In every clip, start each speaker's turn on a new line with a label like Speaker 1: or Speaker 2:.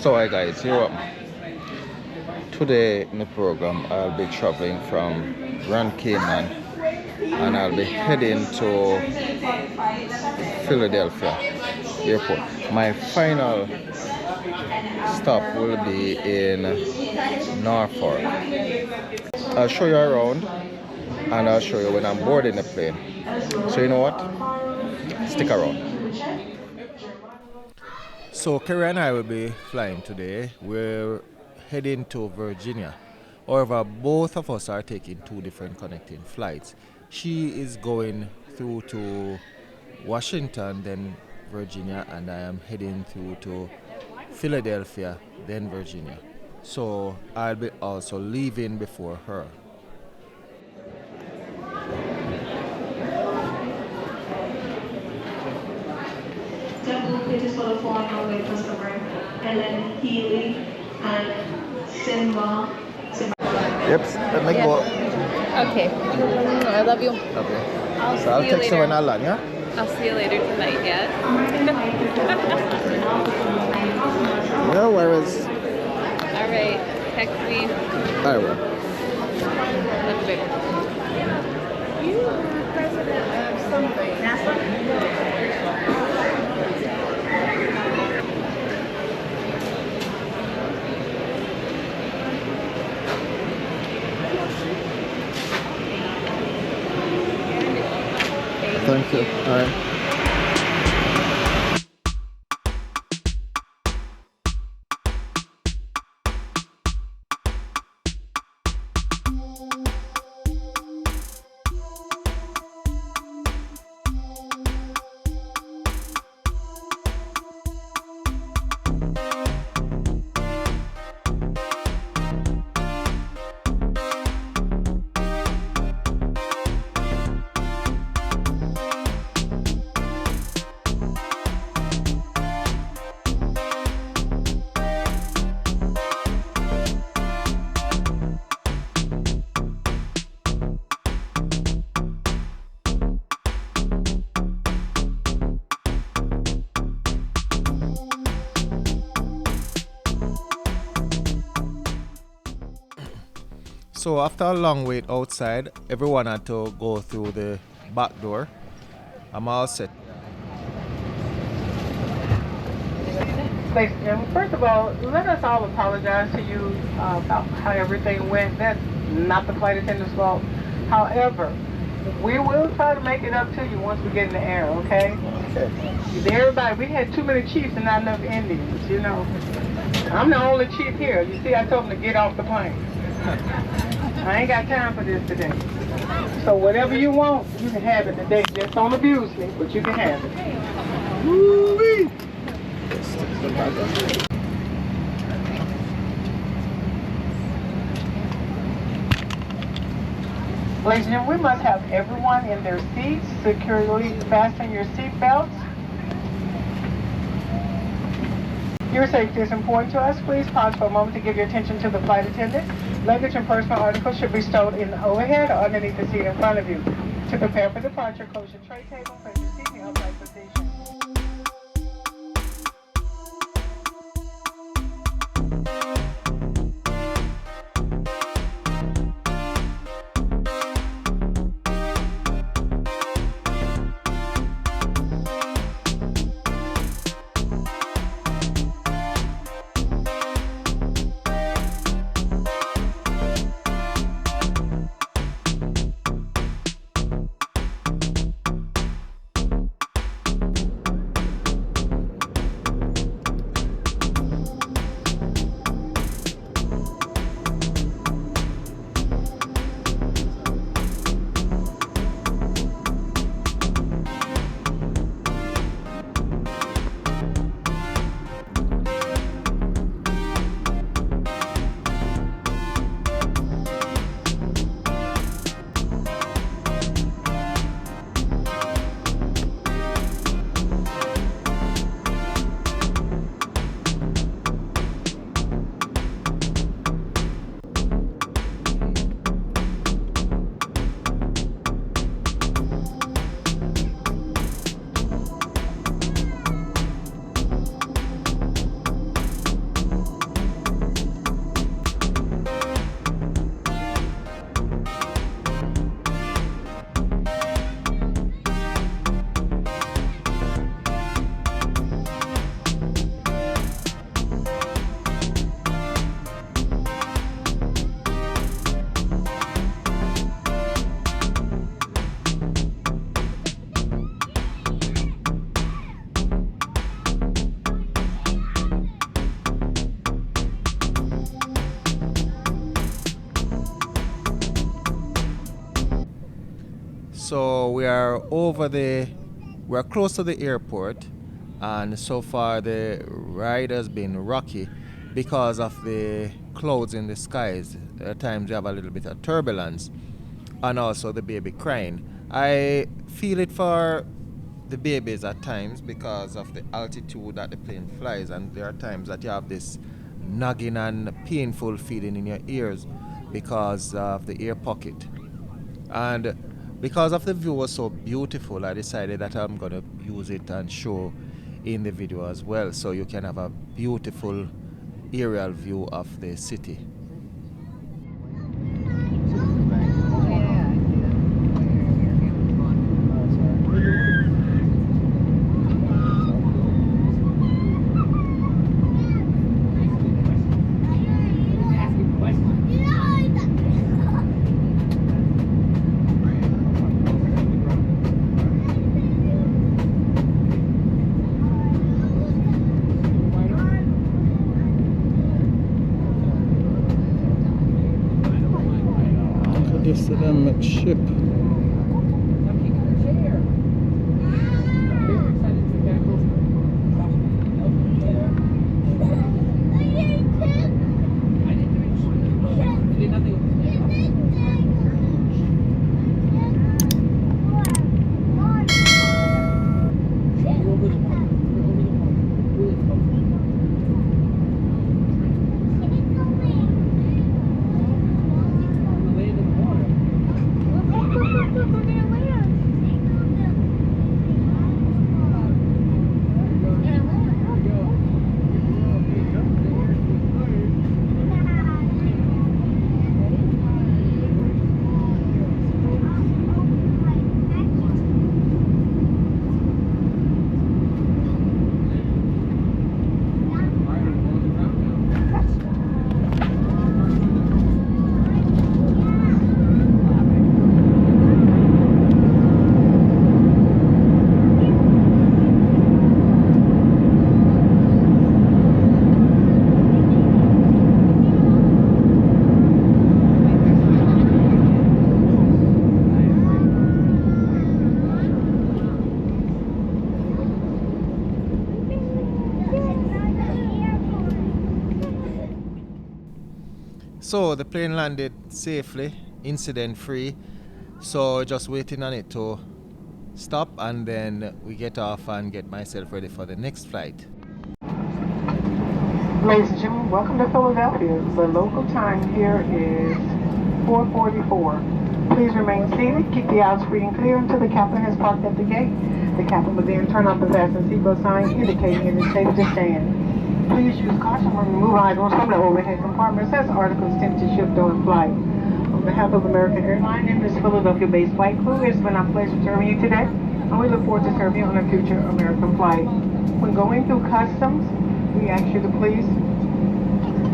Speaker 1: So hi guys, here up. Today in the program I'll be traveling from Grand Cayman and I'll be heading to Philadelphia airport. My final stop will be in Norfolk. I'll show you around and I'll show you when I'm boarding the plane. So you know what? Stick around. So Kerry and I will be flying today. We're heading to Virginia. However, both of us are taking two different connecting flights. She is going through to Washington, then Virginia, and I am heading through to Philadelphia, then Virginia. So I'll be also leaving before her.
Speaker 2: Double pages for the foreign Norway customer, Helen Healy and Simba.
Speaker 1: Yep, let me go.
Speaker 3: Okay. I love you.
Speaker 1: Okay. So I'll
Speaker 3: see you
Speaker 1: text you
Speaker 3: later.
Speaker 1: when I land, yeah?
Speaker 3: I'll see you later tonight, yeah?
Speaker 1: No worries.
Speaker 3: All right. Text me.
Speaker 1: I will.
Speaker 3: Look big. You are president of something. NASA?
Speaker 1: Thank you. All right. So after a long wait outside, everyone had to go through the back door. I'm all set.
Speaker 4: Ladies and gentlemen, first of all, let us all apologize to you about how everything went. That's not the flight attendant's fault. However, we will try to make it up to you once we get in the air, okay? Everybody, we had too many chiefs and not enough Indians, you know. I'm the only chief here. You see, I told them to get off the plane. I ain't got time for this today. So whatever you want, you can have it today. Just don't abuse me, but you can have it. Woo-wee. Ladies and gentlemen, we must have everyone in their seats. Securely fasten your seat belts. Your safety is important to us. Please pause for a moment to give your attention to the flight attendant. Luggage and personal articles should be stowed in the overhead or underneath the seat in front of you. To prepare for departure, close your tray table, place your seat in the upright position.
Speaker 1: So we're close to the airport, and so far the ride has been rocky because of the clouds in the skies. At times you have a little bit of turbulence, and also the baby crying. I feel it for the babies at times because of the altitude that the plane flies, and there are times that you have this nagging and painful feeling in your ears because of the air pocket. And because of the view was so beautiful, I decided that I'm gonna use it and show in the video as well, so you can have a beautiful aerial view of the city.
Speaker 5: This is a ship.
Speaker 1: So the plane landed safely, incident free. So just waiting on it to stop, and then we get off and get myself ready for the next flight.
Speaker 4: Ladies and gentlemen, welcome to Philadelphia. The local time here is 4:44. Please remain seated, keep the aisles free and clear until the captain has parked at the gate. The captain will then turn off the fasten seatbelt sign indicating it is safe to stand. Please use caution when removing items from the overhead compartments as articles tend to shift during flight. On behalf of American Airlines and this Philadelphia-based flight crew, it's been our pleasure serving you today, and we look forward to serving you on a future American flight. When going through customs, we ask you to please,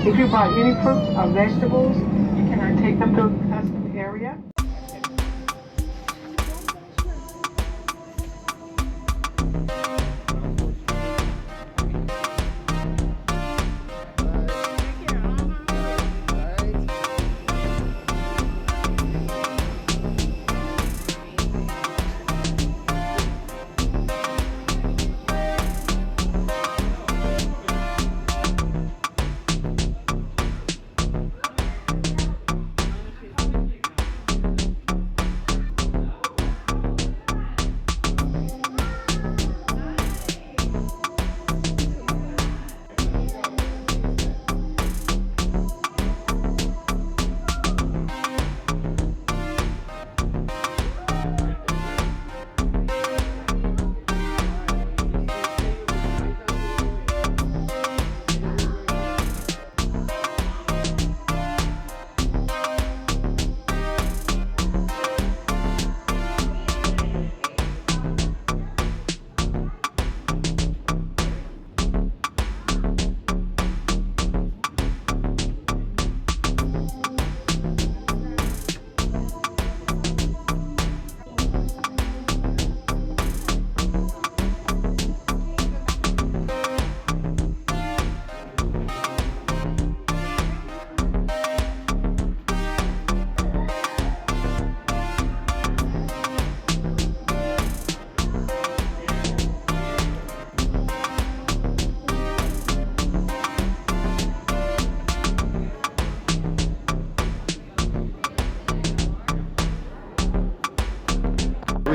Speaker 4: if you brought any fruits or vegetables, you cannot take them through the customs area.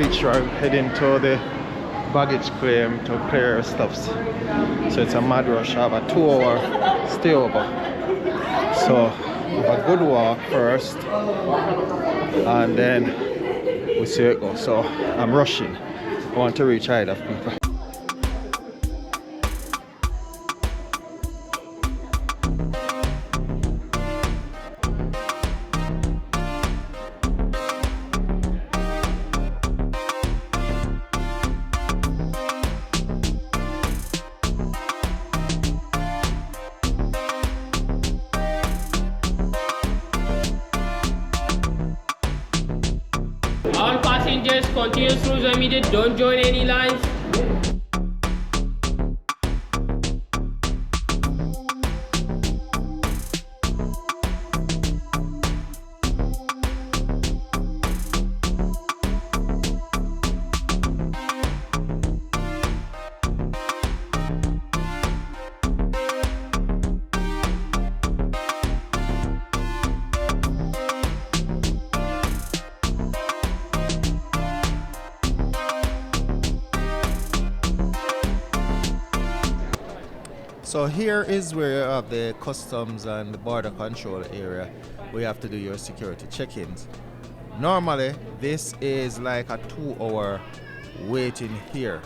Speaker 1: which are heading to the baggage claim to clear stuffs. So it's a mad rush. I have a 2-hour stay over. So have a good walk first and then we see it go. So I'm rushing. I want to reach Isle of people.
Speaker 6: All passengers continue through the immediate, don't join any lines.
Speaker 1: So here is where you have the customs and the border control area where you have to do your security check-ins. Normally this is like a 2-hour waiting here.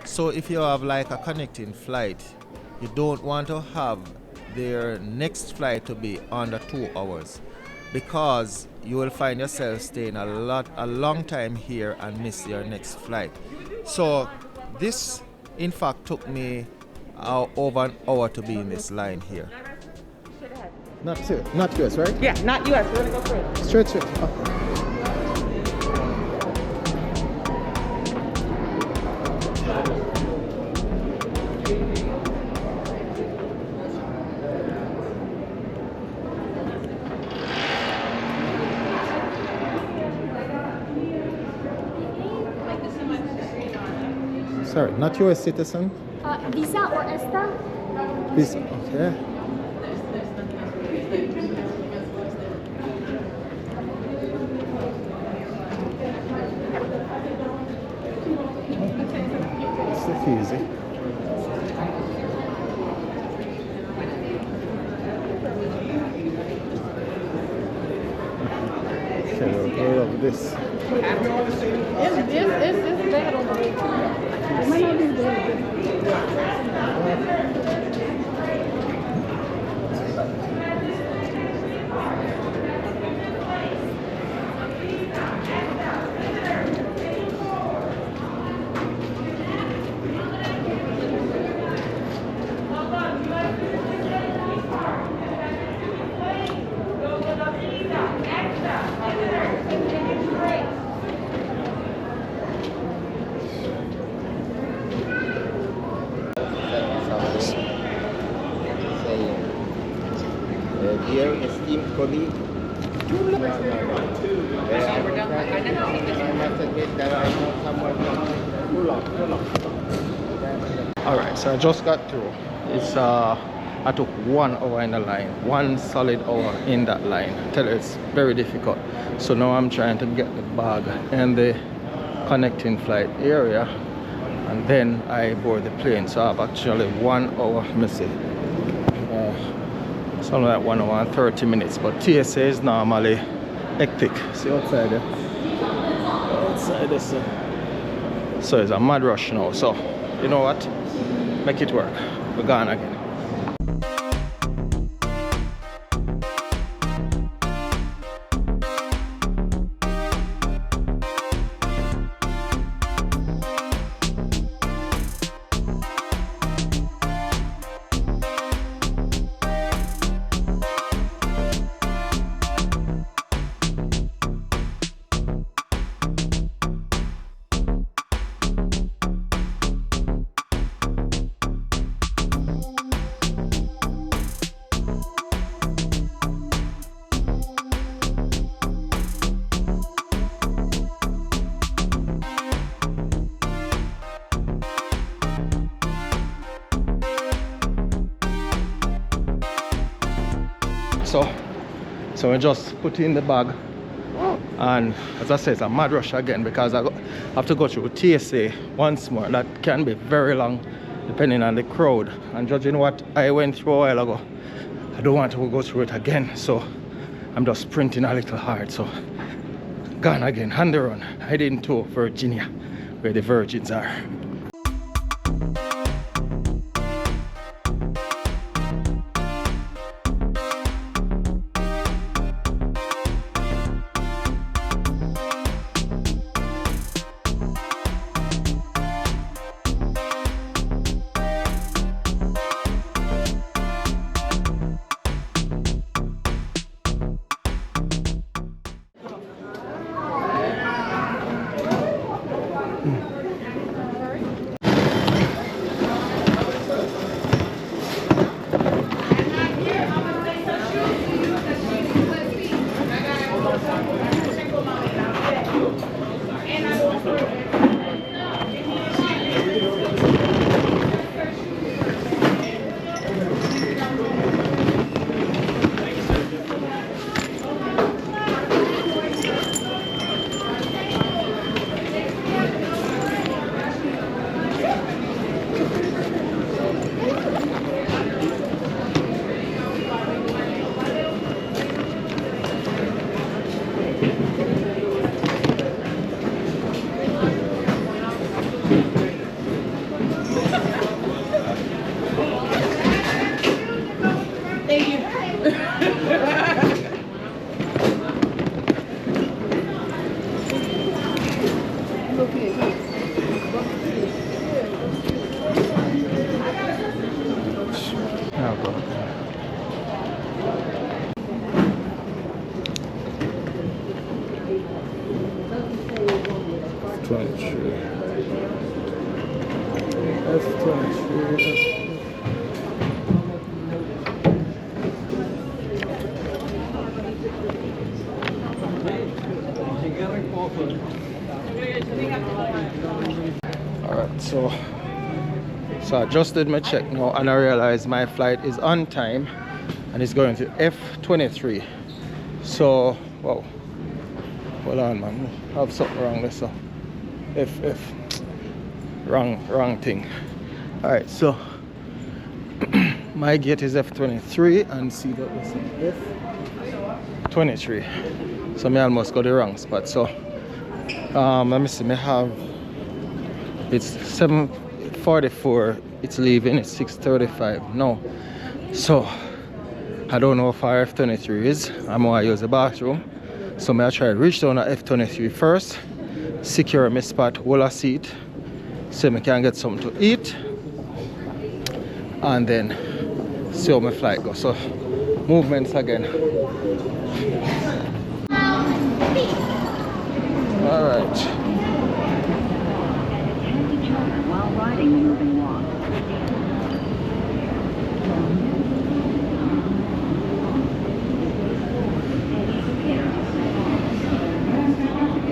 Speaker 1: So if you have like a connecting flight, you don't want to have their next flight to be under 2 hours, because you will find yourself staying a long time here and miss your next flight. So this in fact took me over an hour to be in this line here. Not US, right?
Speaker 4: Yeah, not US. We're gonna go straight.
Speaker 1: Straight. Okay. Sorry, not US citizen?
Speaker 7: Visa or ESTA?
Speaker 1: Visa, okay. It's easy. Okay, we'll go over this.
Speaker 3: It's bad on the way too. It might not be bad.
Speaker 8: Dear esteemed colleague, I must admit that I know someone
Speaker 1: Alright, so I just got through. It's I took 1 hour in the line, 1 solid hour in that line. I tell you, it's very difficult. So now I'm trying to get the bag and the connecting flight area, and then I board the plane. So I have actually 1 hour missing. Something like 1 hour and 30 minutes, but TSA is normally hectic. See outside there? Outside this. So it's a mad rush now. So you know what? Make it work. We're gone again. So we just put in the bag And as I said, it's a mad rush again because I have to go through TSA once more. That can be very long depending on the crowd. And judging what I went through a while ago, I don't want to go through it again. So I'm just sprinting a little hard. So gone again, on the run, heading to Virginia, where the Virgins are. Alright, so I just did my check now and I realized my flight is on time and it's going to F23. So, wow, hold on man, I have something wrong there, so F, wrong thing. Alright, so my gate is F23 and see that was F23. So I almost got the wrong spot. So let me see, it's 7:44, it's leaving, it's 6:35 no. So I don't know how far F23 is. I'm gonna use the bathroom. So I try to reach down at F23 first, secure my spot, hold a seat, so I can get something to eat, and then see how my flight goes. So movements again. Alright.
Speaker 9: While riding the moving walk.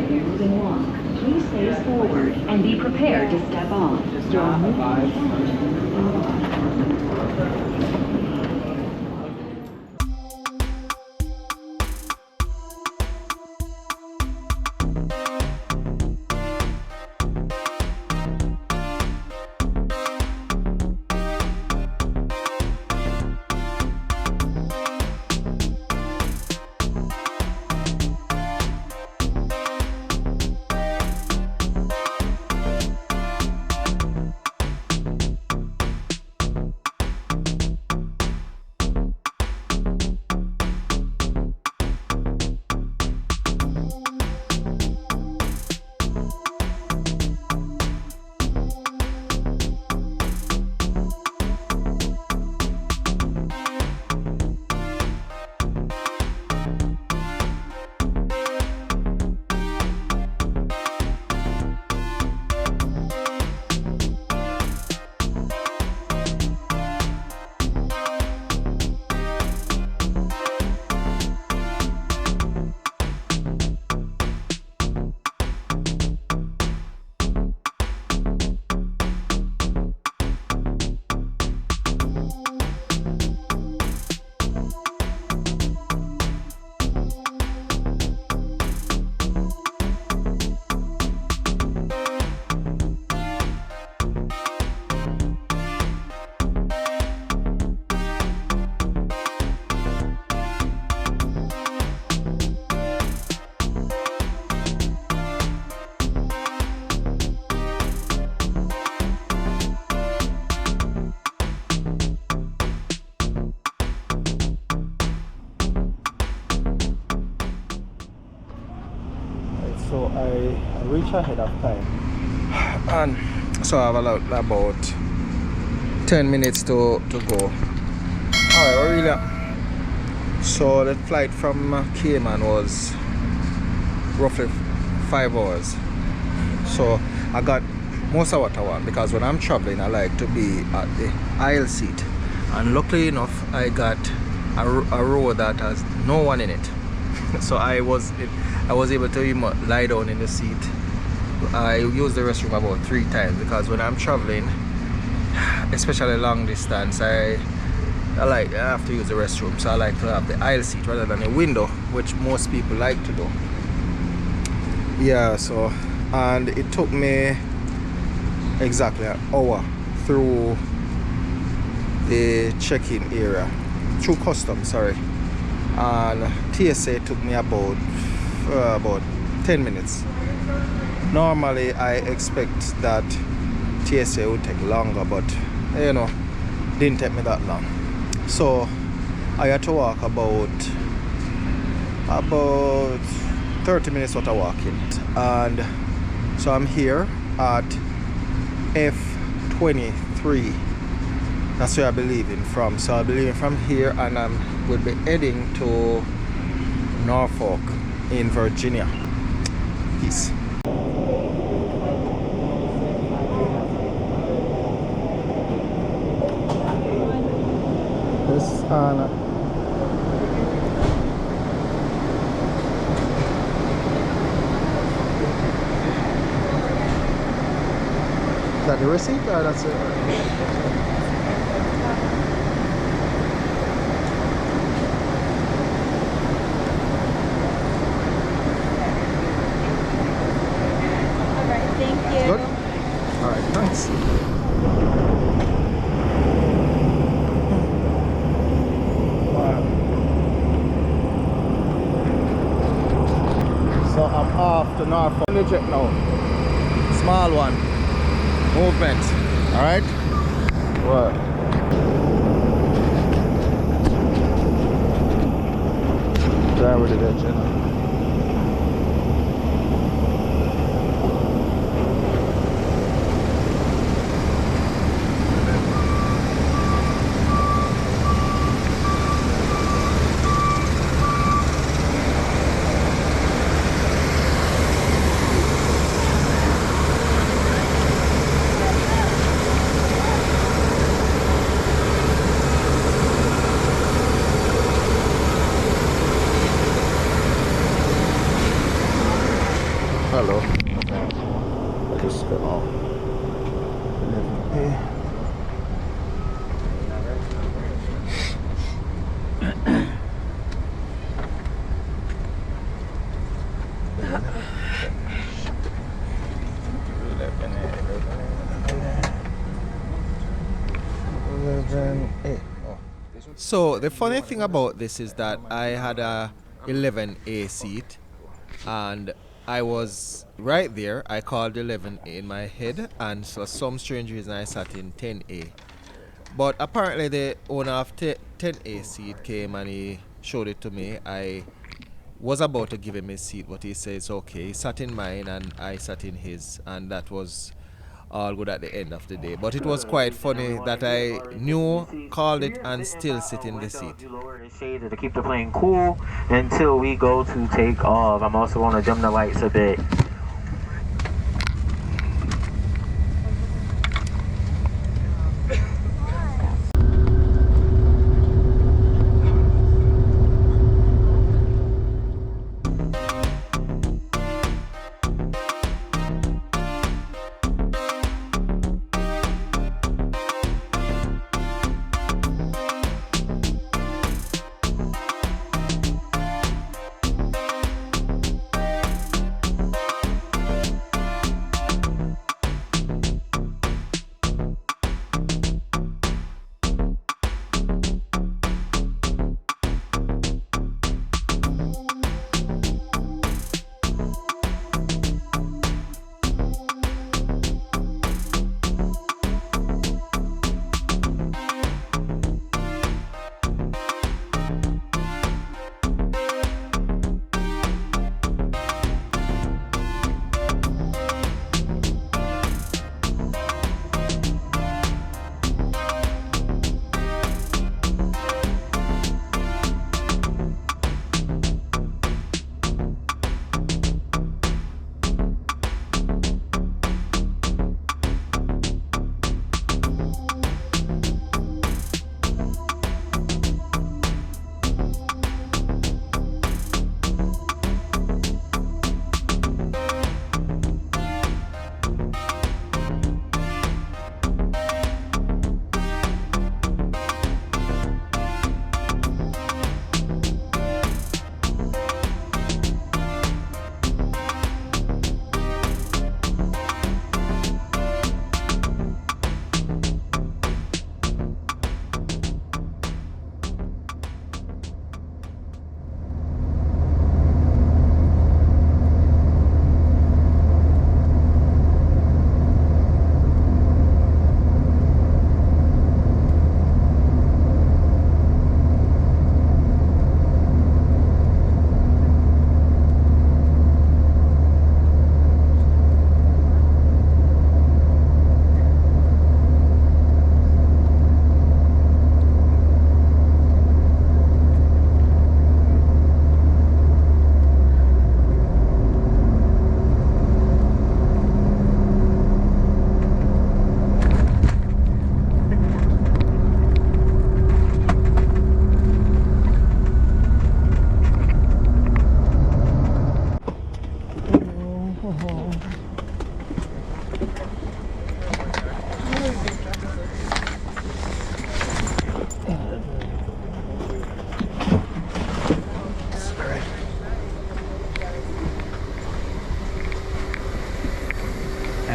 Speaker 9: Moving walk. Please face forward and be prepared to step off.
Speaker 5: I reach ahead of time.
Speaker 1: And so I have about 10 minutes to go. Alright, really. So the flight from Cayman was roughly 5 hours. So I got most of what I want, because when I'm traveling I like to be at the aisle seat, and luckily enough I got a row that has no one in it. So I was able to even lie down in the seat. I used the restroom about 3 times, because when I'm traveling, especially long distance, I have to use the restroom, so I like to have the aisle seat rather than a window, which most people like to do. Yeah, so, and it took me exactly an hour through the check-in area, through customs, sorry, and TSA took me about 10 minutes. Normally I expect that TSA would take longer, but you know, didn't take me that long. So I had to walk about 30 minutes worth of walking, and so I'm here at F23. That's where I'll be leaving from. So I'll be leaving from here, and we'll be heading to Norfolk in Virginia. Peace. This Anna. Is that the receipt, or that's it? Good? Alright, thanks. So I'm off to Norfolk. Legit now. Small one. Movement. Alright? What? Drive with the legend. Hello. I just got on 11A. So the funny thing about this is that I had a 11A seat, and I was right there. I called 11A in my head, and for some strange reason I sat in 10A. But apparently the owner of 10A seat came and he showed it to me. I was about to give him his seat, but he says okay. He sat in mine and I sat in his, and that was all good at the end of the day. But it was quite funny that I called it, and still sit in the seat.
Speaker 10: Lower the shade to keep the plane cool until we go to take off. I'm also going to dim the lights a bit.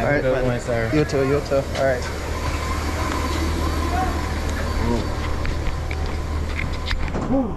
Speaker 1: All right, man.
Speaker 10: Sir.
Speaker 1: You too, you too. All right. Oh.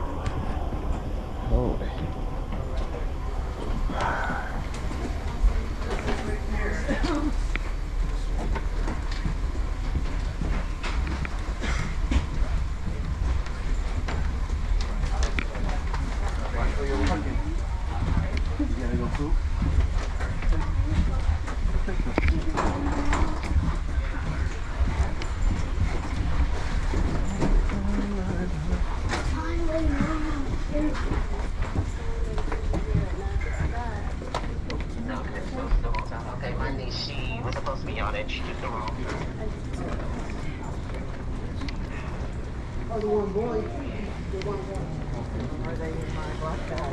Speaker 10: Okay, my niece, she was supposed to be on it. She took the wrong.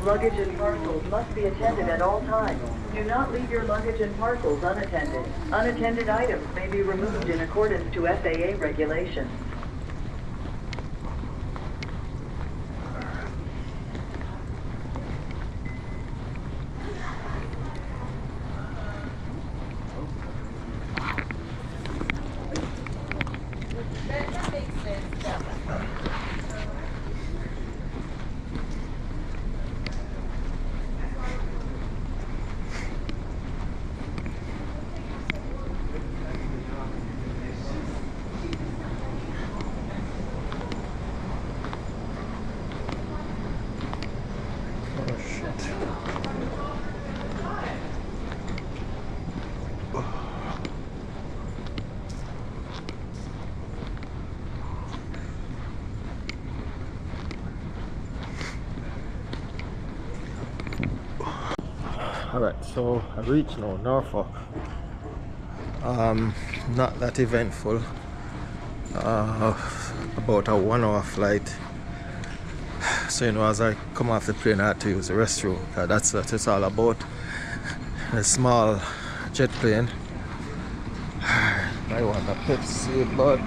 Speaker 11: Luggage and parcels must be attended at all times. Do not leave your luggage and parcels unattended. Unattended items may be removed in accordance to FAA regulations.
Speaker 1: Alright, so I reached now Norfolk. Not that eventful. About a 1 hour flight. So you know, as I come off the plane, I had to use the restroom. That's what it's all about. A small jet plane. I want a Pepsi, but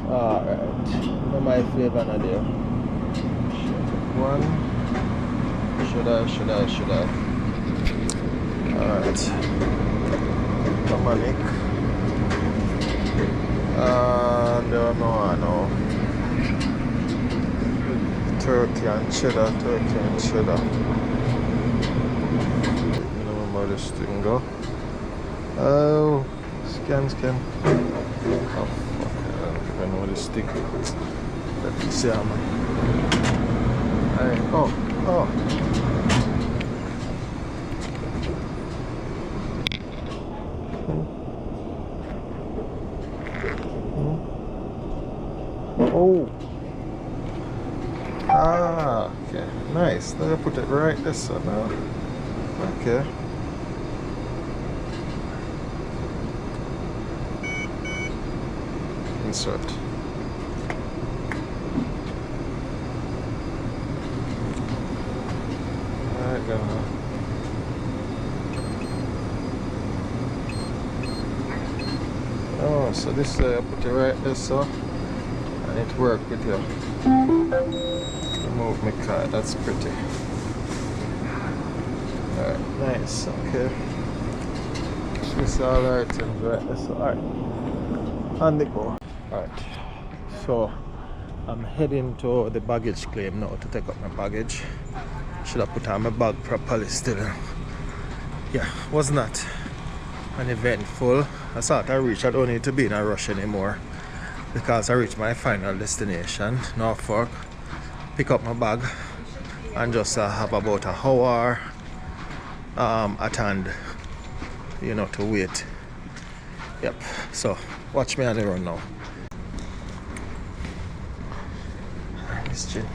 Speaker 1: alright. No, my flavor not there. One. Should I? Alright. Come on, Nick. No. Turkey and cheddar. Remember this thing go. Oh, scan. Oh, fuck. I don't even know this thing. Let me see how man. Oh. Oh. Okay. Nice. Let me put it right this one now. Okay. Insert. Alright, go now. Oh, so this I put it right there, so and it worked with you. Remove my card, that's pretty. Alright, nice, okay. This all right and right there, so alright. On the go. Alright, so I'm heading to the baggage claim now to take up my baggage. Should have put on my bag properly still. Yeah, was not an eventful. I thought I reached, I don't need to be in a rush anymore because I reached my final destination, Norfolk. Pick up my bag and just have about an hour at hand, you know, to wait. Yep, so watch me on the run now. Miss Jin.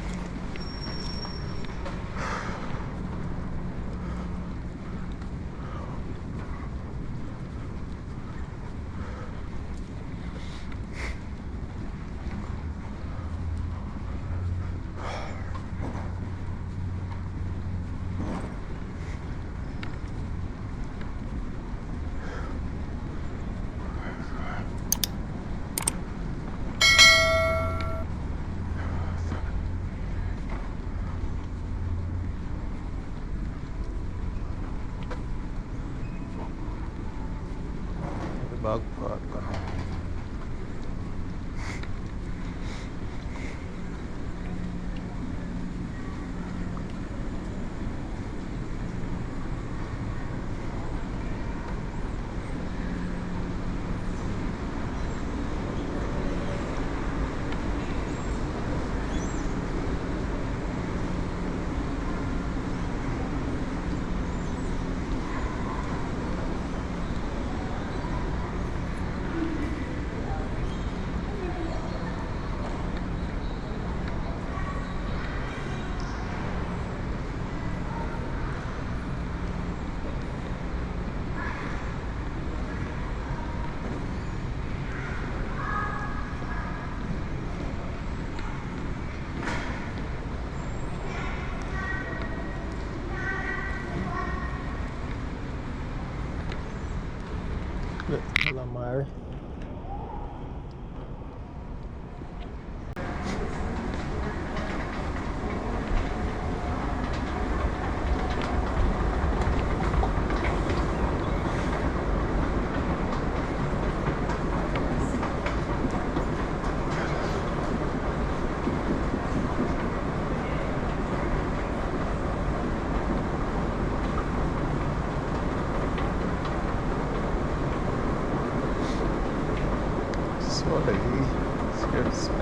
Speaker 1: Mary. Excuse me.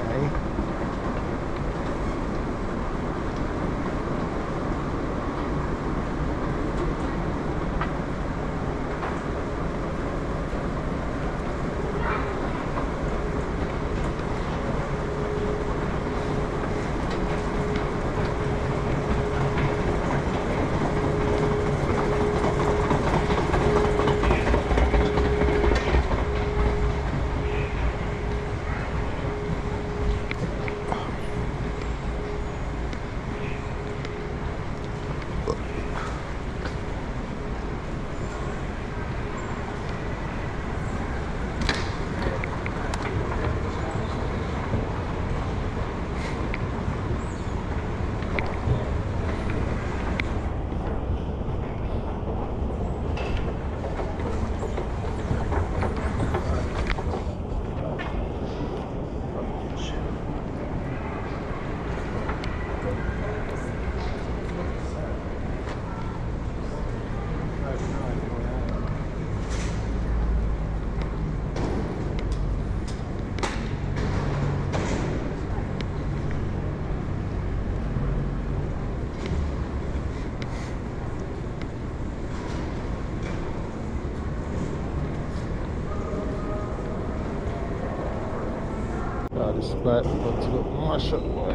Speaker 1: This flight looks a bit mash up, boy.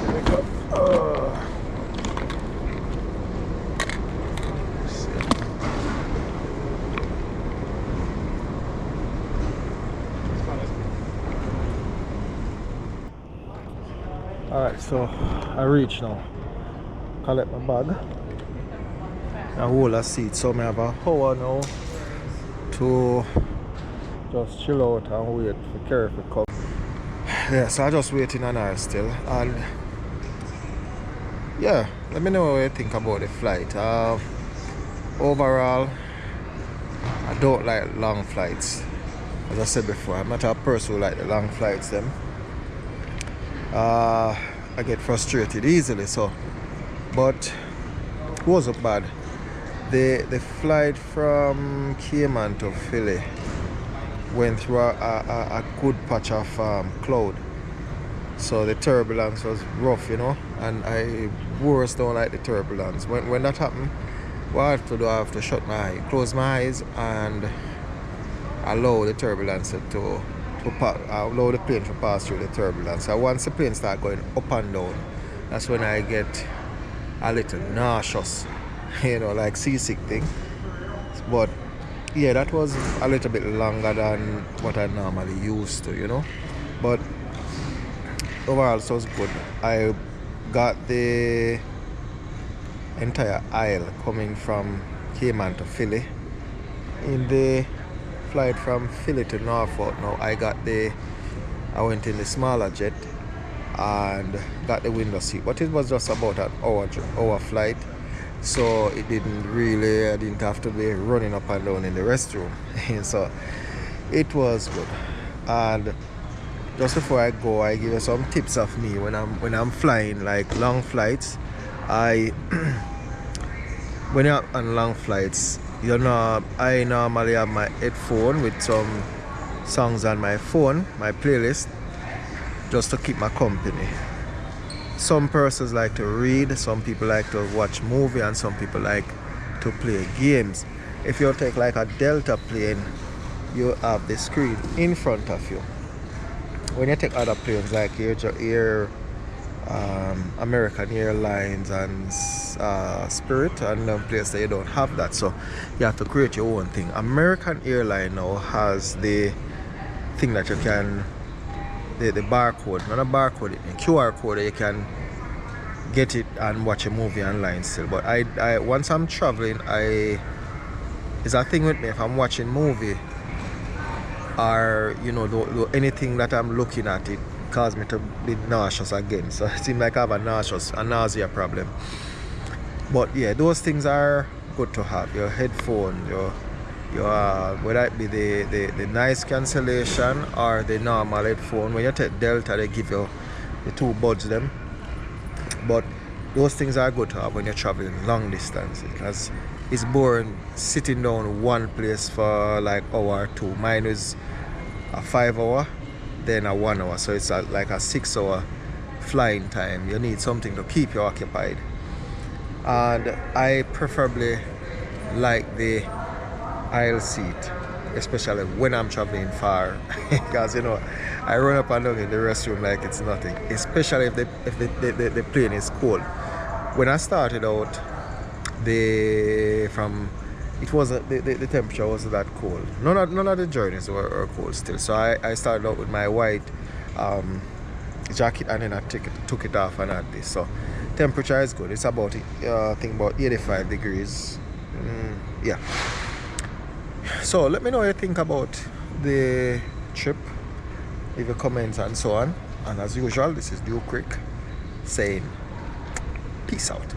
Speaker 1: Here we go. Let's see. Alright, so I reach now. Collect my bag. I hold a seat, so I have a hour now to just chill out and wait for Kerry to come. Yeah, so I'm just waiting on her still. And yeah, let me know what you think about the flight. Overall, I don't like long flights. As I said before, I'm not a person who like the long flights them. I get frustrated easily, so but it wasn't bad. The flight from Cayman to Philly went through a good patch of cloud, so the turbulence was rough, you know, and I worse don't like the turbulence. When that happened, what I have to do, I have to shut my eyes, close my eyes, and allow the turbulence to allow the plane to pass through the turbulence. So once the plane starts going up and down, that's when I get a little nauseous, you know, like seasick thing. But yeah, that was a little bit longer than what I normally used to, you know. But overall, it was good. I got the entire aisle coming from Cayman to Philly. In the flight from Philly to Norfolk now, I went in the smaller jet and got the window seat, but it was just about an hour flight, so I didn't have to be running up and down in the restroom. So it was good. And just before I go, I give you some tips of me when I'm flying like long flights. When you're on long flights, you know, I normally have my headphone with some songs on my phone, my playlist, just to keep my company. Some persons like to read, some people like to watch movie, and some people like to play games. If you take like a Delta plane, you have the screen in front of you. When you take other planes like American Airlines and Spirit and them places that you don't have that, so you have to create your own thing. American Airline now has the thing that you can, the barcode, not a barcode, a QR code that you can get it and watch a movie online still. But I once I'm traveling, I It's a thing with me if I'm watching movie or anything that I'm looking at, it causes me to be nauseous again. So it seems like I have a nausea problem. But yeah, those things are good to have. Your headphone, your whether it be the noise cancellation or the normal headphone. When you take Delta, they give you the two buds them. But those things are good to have when you're traveling long distance, because it's boring sitting down one place for like hour or two. Mine is a 5 hour, then a 1 hour, so it's like a 6 hour flying time. You need something to keep you occupied, and I preferably like the aisle seat, especially when I'm traveling far, because I run up and down in the restroom like it's nothing, especially if the plane is cold. When I started out, the temperature wasn't that cold. None of the journeys were cold still. So I started out with my white jacket, and then I took it off and had this. So temperature is good. It's about I think about 85 degrees. Yeah. So let me know what you think about the trip. Leave your comments and so on. And as usual, this is Duke Creek saying peace out.